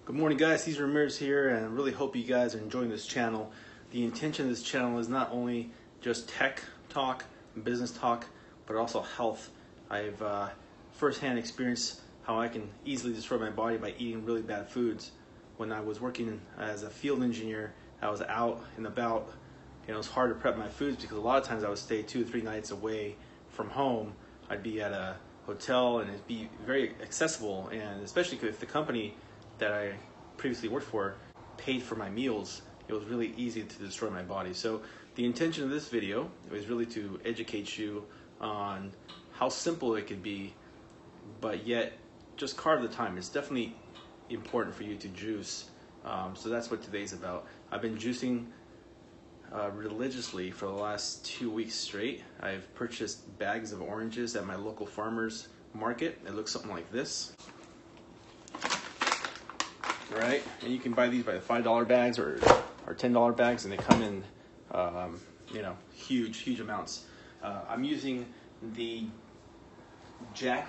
Good morning, guys. Cesar Ramirez here, and I really hope you guys are enjoying this channel. The intention of this channel is not only just tech talk, business talk, but also health. I've firsthand experienced how I can easily destroy my body by eating really bad foods. When I was working as a field engineer, I was out and about, and it was hard to prep my foods because a lot of times I would stay 2 or 3 nights away from home. I'd be at a hotel and it'd be very accessible, and especially if the company that I previously worked for paid for my meals, it was really easy to destroy my body. So the intention of this video is really to educate you on how simple it could be, but yet just carve the time. It's definitely important for you to juice. So that's what today's about. I've been juicing religiously for the last 2 weeks straight. I've purchased bags of oranges at my local farmer's market. It looks something like this. Right, and you can buy these by the $5 bags or $10 bags, and they come in, huge amounts. I'm using the Jack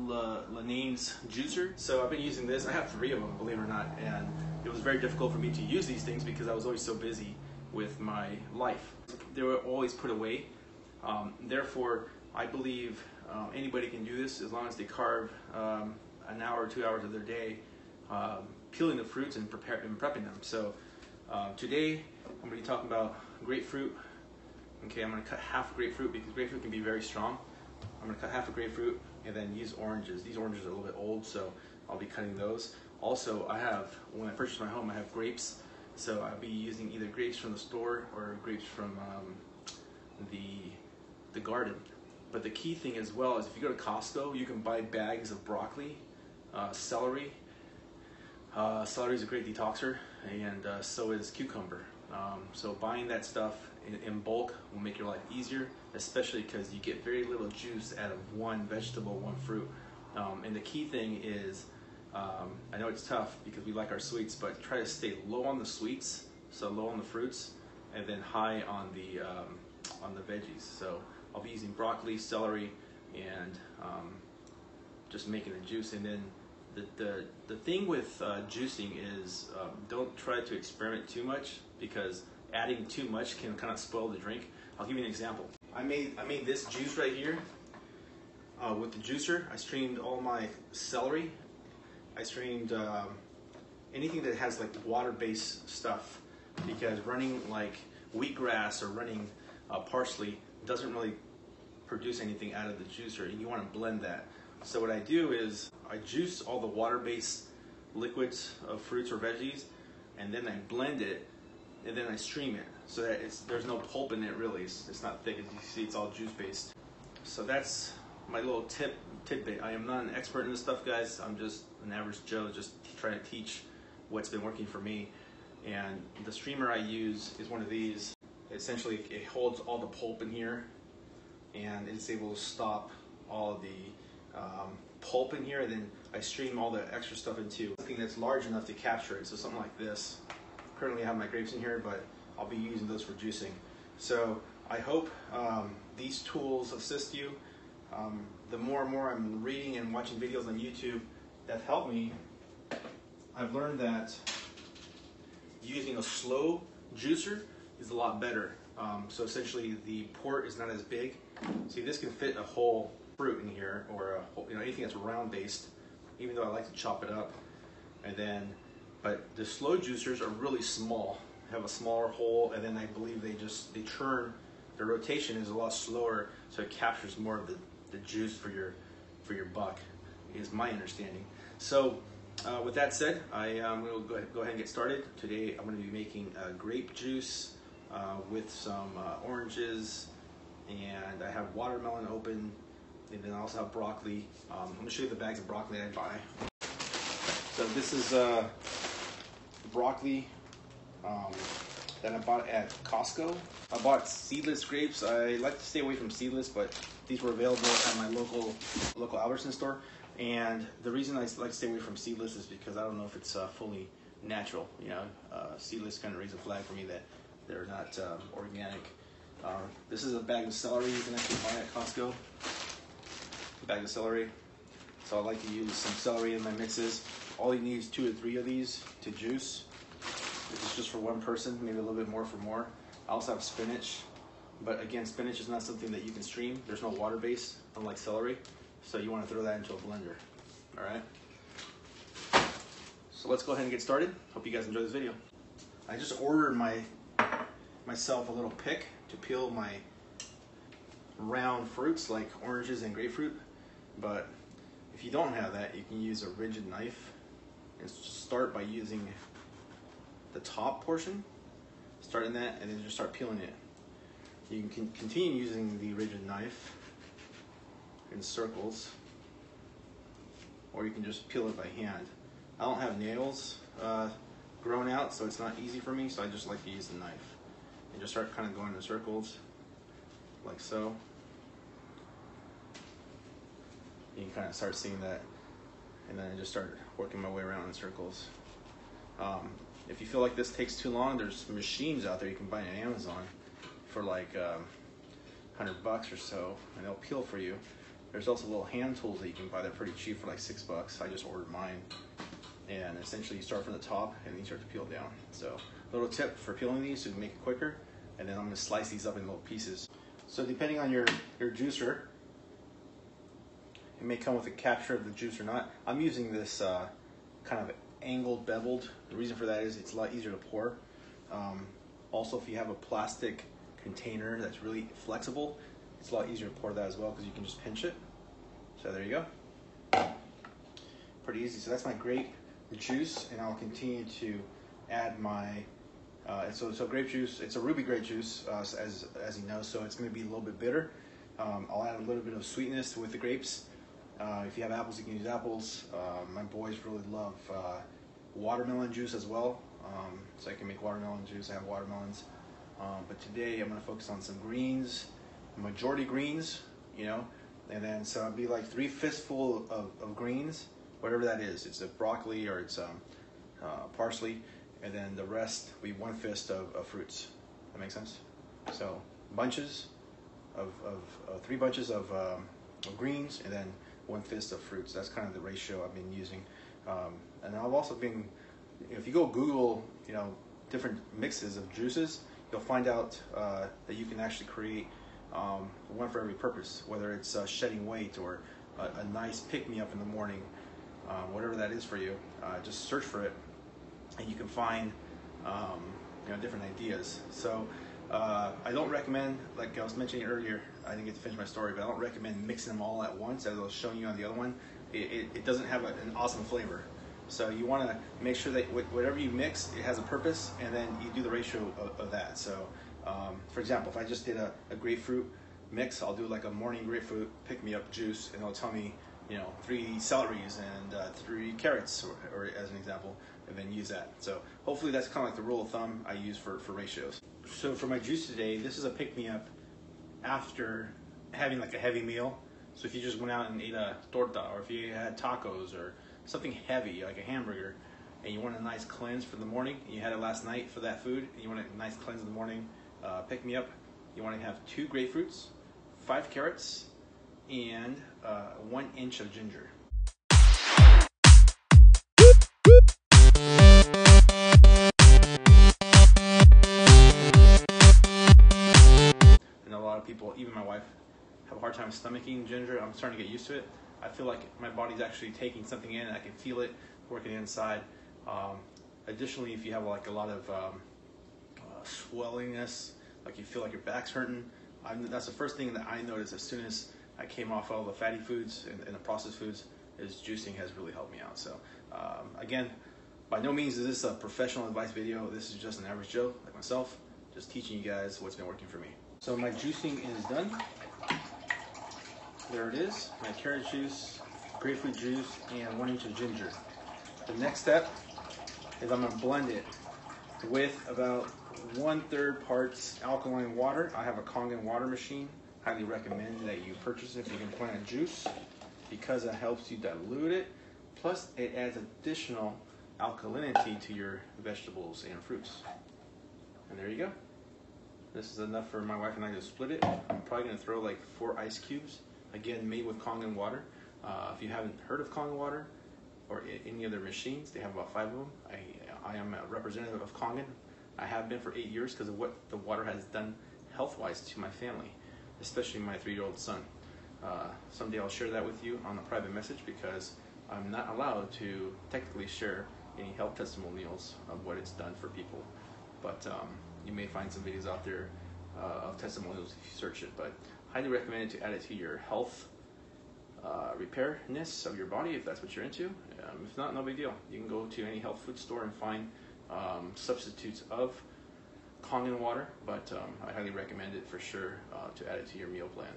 LaLanne's juicer, so I've been using this. I have 3 of them, believe it or not, and it was very difficult for me to use these things because I was always so busy with my life. They were always put away. Therefore, I believe anybody can do this as long as they carve an hour or 2 hours of their day peeling the fruits and prepping them. So today I'm going to be talking about grapefruit. Okay, I'm going to cut half a grapefruit because grapefruit can be very strong. I'm going to cut half a grapefruit and then use oranges. These oranges are a little bit old, so I'll be cutting those. Also, when I purchased my home, I have grapes. So I'll be using either grapes from the store or grapes from the garden. But the key thing as well is if you go to Costco, you can buy bags of broccoli, celery. Celery is a great detoxer, and so is cucumber. So buying that stuff in bulk will make your life easier, especially because you get very little juice out of one vegetable, one fruit. And the key thing is, I know it's tough because we like our sweets, but try to stay low on the sweets, so low on the fruits, and then high on the veggies. So I'll be using broccoli, celery, and just making the juice. And then the thing with juicing is don't try to experiment too much, because adding too much can kind of spoil the drink. I'll give you an example. I made this juice right here with the juicer. I streamed all my celery. I streamed anything that has like water-based stuff, because running like wheatgrass or running parsley doesn't really produce anything out of the juicer, and you want to blend that. So what I do is I juice all the water-based liquids of fruits or veggies, and then I blend it, and then I stream it, so that there's no pulp in it really. It's not thick, as you see, it's all juice-based. So that's my little tidbit. I am not an expert in this stuff, guys. I'm just an average Joe, just trying to teach what's been working for me. And the streamer I use is one of these. Essentially, it holds all the pulp in here, and it's able to stop all of the pulp in here, and then I stream all the extra stuff into something that's large enough to capture it, so something like this. Currently I have my grapes in here, but I'll be using those for juicing. So I hope these tools assist you. The more and more I'm reading and watching videos on YouTube that help me, I've learned that using a slow juicer is a lot better. So essentially the port is not as big. See, this can fit a whole fruit in here, or anything that's round based, even though I like to chop it up. And then, but the slow juicers are really small, have a smaller hole, and then I believe they churn. The rotation is a lot slower, so it captures more of the juice for your buck, is my understanding. So with that said, I'm going to go ahead and get started. Today I'm going to be making grape juice with some oranges, and I have watermelon open, and then I also have broccoli. I'm going to show you the bags of broccoli I buy. So this is broccoli that I bought at Costco. I bought seedless grapes. I like to stay away from seedless, but these were available at my local Albertson store. And the reason I like to stay away from seedless is because I don't know if it's fully natural. Seedless kind of raise a flag for me that they're not organic. This is a bag of celery you can actually buy at Costco. A bag of celery. So I like to use some celery in my mixes. All you need is 2 or 3 of these to juice. This is just for one person, maybe a little bit more for more. I also have spinach, but again, spinach is not something that you can stream. There's no water base, unlike celery. So you want to throw that into a blender, all right? So let's go ahead and get started. Hope you guys enjoy this video. I just ordered myself a little pick to peel my round fruits like oranges and grapefruit, but if you don't have that, you can use a rigid knife and just start by using the top portion, start in that, and then just start peeling it. You can continue using the rigid knife in circles, or you can just peel it by hand. I don't have nails grown out, so it's not easy for me, so I just like to use the knife and just start kind of going in circles like so. You can kind of start seeing that, and then I just start working my way around in circles. If you feel like this takes too long, there's machines out there you can buy on Amazon for like $100 or so, and they'll peel for you. There's also little hand tools that you can buy. They're pretty cheap for like $6. I just ordered mine, and essentially you start from the top and then you start to peel down. So little tip for peeling these to make it quicker, and then I'm going to slice these up in little pieces. So depending on your juicer, it may come with a capture of the juice or not. I'm using this kind of angled, beveled. The reason for that is it's a lot easier to pour. Also, if you have a plastic container that's really flexible, it's a lot easier to pour that as well because you can just pinch it. So there you go. Pretty easy. So that's my grape juice, and I'll continue to add my so grape juice. It's a Ruby grape juice, as you know, so it's going to be a little bit bitter. I'll add a little bit of sweetness with the grapes. If you have apples, you can use apples. My boys really love watermelon juice as well, so I can make watermelon juice. I have watermelons, but today I'm going to focus on some greens, majority greens, you know, and then so it'll be like 3 fistful of greens, whatever that is. It's a broccoli or it's parsley, and then the rest will be 1 fist of fruits. That makes sense? So bunches of 3 bunches of greens, and then 1 fist of fruits. That's kind of the ratio I've been using. And I've also been, if you go Google, you know, different mixes of juices, you'll find out that you can actually create one for every purpose, whether it's shedding weight or a nice pick-me-up in the morning, whatever that is for you. Just search for it, and you can find you know, different ideas. So I don't recommend, like I was mentioning earlier, I didn't get to finish my story, but I don't recommend mixing them all at once, as I was showing you on the other one. It doesn't have an awesome flavor. So you want to make sure that whatever you mix, it has a purpose, and then you do the ratio of that. So for example, if I just did a grapefruit mix, I'll do like a morning grapefruit pick-me-up juice, and it'll tell me, you know, 3 celeries and 3 carrots, or as an example, and then use that. So hopefully that's kind of like the rule of thumb I use for ratios. So for my juice today, this is a pick-me-up after having like a heavy meal. So if you just went out and ate a torta, or if you had tacos or something heavy like a hamburger, and you want a nice cleanse for the morning, and you had it last night for that food, and you want a nice cleanse in the morning, pick-me-up, you want to have 2 grapefruits, 5 carrots, and 1 inch of ginger. I know a lot of people, even my wife, have a hard time stomaching ginger. I'm starting to get used to it. I feel like my body's actually taking something in, and I can feel it working inside. Additionally, if you have like a lot of swellingness, like you feel like your back's hurting, that's the first thing that I noticed as soon as I came off all the fatty foods and the processed foods, is juicing has really helped me out. So again, by no means is this a professional advice video. This is just an average Joe like myself, just teaching you guys what's been working for me. So my juicing is done. There it is, my carrot juice, grapefruit juice, and 1 inch of ginger. The next step is I'm going to blend it with about 1/3 parts alkaline water. I have a Kangen water machine. Highly recommend that you purchase it if you can find a juice, because it helps you dilute it. Plus, it adds additional alkalinity to your vegetables and fruits. And there you go. This is enough for my wife and I to split it. I'm probably going to throw like 4 ice cubes. Again, made with Kangen water. If you haven't heard of Kangen water or any of their machines, they have about 5 of them. I am a representative of Kangen. I have been for 8 years because of what the water has done health-wise to my family, especially my 3-year-old son. Someday I'll share that with you on a private message because I'm not allowed to technically share any health testimonials of what it's done for people. But you may find some videos out there of testimonials if you search it. But highly recommend to add it to your health repairness of your body if that's what you're into. If not, no big deal. You can go to any health food store and find substitutes of Kangen water, but I highly recommend it for sure to add it to your meal plan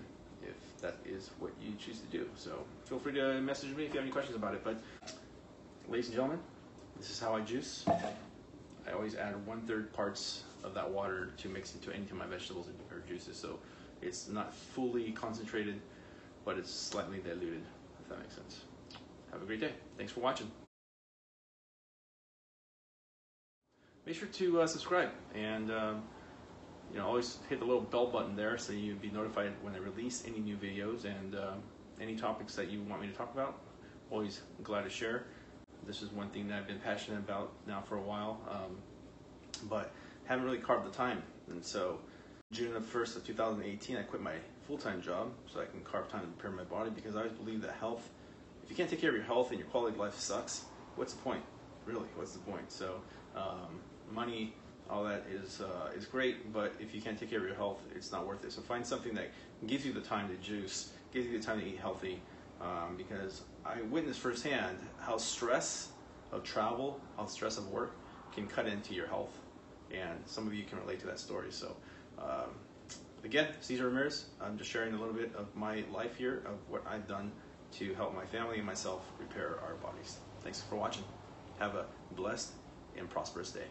if that is what you choose to do. So feel free to message me if you have any questions about it. But ladies and gentlemen, this is how I juice. I always add 1/3 parts of that water to mix into any of my vegetables or juices. So it's not fully concentrated, but it's slightly diluted, if that makes sense. Have a great day. Thanks for watching. Make sure to subscribe and always hit the little bell button there so you'll be notified when I release any new videos and any topics that you want me to talk about. Always glad to share. This is one thing that I've been passionate about now for a while, but haven't really carved the time. And so June 1st of 2018, I quit my full-time job so I can carve time to prepare my body, because I always believe that health, if you can't take care of your health and your quality of life sucks, what's the point? Really, what's the point? So money, all that is great, but if you can't take care of your health, it's not worth it. So find something that gives you the time to juice, gives you the time to eat healthy, because I witnessed firsthand how stress of travel, how stress of work can cut into your health, and some of you can relate to that story. So again, Cesar Ramirez, I'm just sharing a little bit of my life here, of what I've done to help my family and myself repair our bodies. Thanks for watching. Have a blessed and prosperous day.